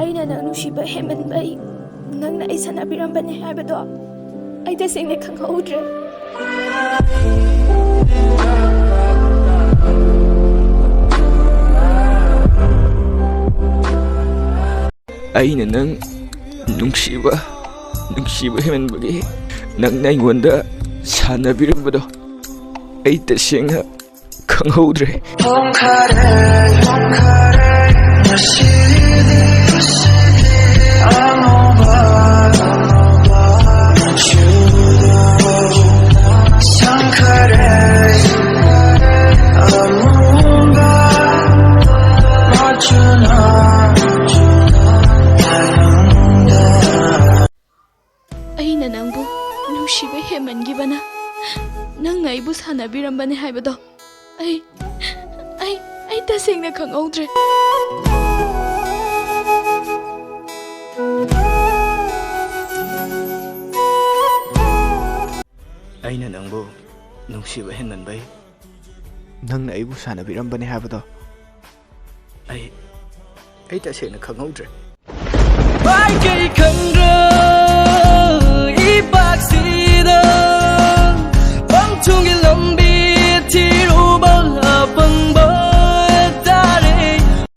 ꯑꯩꯅ ꯅꯪ ꯅꯨꯡꯁꯤꯕ ꯍꯦꯟꯃꯟꯕꯩ ꯅꯪꯅ ꯑꯩ ꯁꯥꯟꯅꯕꯤꯔꯝꯕꯅꯦ ꯍꯥꯏꯕꯗꯣ ꯑꯩ ꯇꯁꯦꯡꯅ ꯈꯪꯍꯧꯗ꯭ꯔꯦ ꯑꯩꯅ ꯅꯪ ꯅꯨꯡꯁꯤꯕ ꯍꯦꯟꯃꯟꯕꯒꯤ ꯅꯪꯅ ꯑꯩꯉꯣꯟꯗ ꯁꯥꯟꯅꯕꯤꯔꯝꯕꯗꯣ ꯑꯩ ꯇꯁꯦꯡꯅ ꯈꯪꯍꯧꯗ꯭ꯔꯦ ꯑꯩꯅ ꯅꯪꯕꯨ ꯅꯨꯡꯁꯤꯕ ꯍꯦꯟꯃꯟꯈꯤꯕꯅ ꯅꯪꯅ ꯑꯩꯕꯨ ꯁꯥꯟꯅꯕꯤꯔꯝꯕꯅꯦ ꯍꯥꯏꯕꯗꯣ ꯑꯩ ꯇꯁꯦꯡꯅ ꯈꯪꯍꯧꯗ꯭ꯔꯦ ꯑꯩꯅ ꯅꯪꯕꯨ ꯅꯨꯡꯁꯤꯕ ꯍꯦꯟꯃꯟꯕꯩ ꯅꯪꯅ ꯑꯩꯕꯨ ꯁꯥꯟꯅꯕꯤꯔꯝꯕꯅꯦ ꯍꯥꯏꯕꯗꯣ ꯑꯩ ꯇꯁꯦꯡꯅ ꯈꯪꯍꯧꯗ꯭ꯔꯦ ꯀꯩ ꯈꯪꯗ꯭ꯔ ꯏꯄꯥꯛꯁꯤ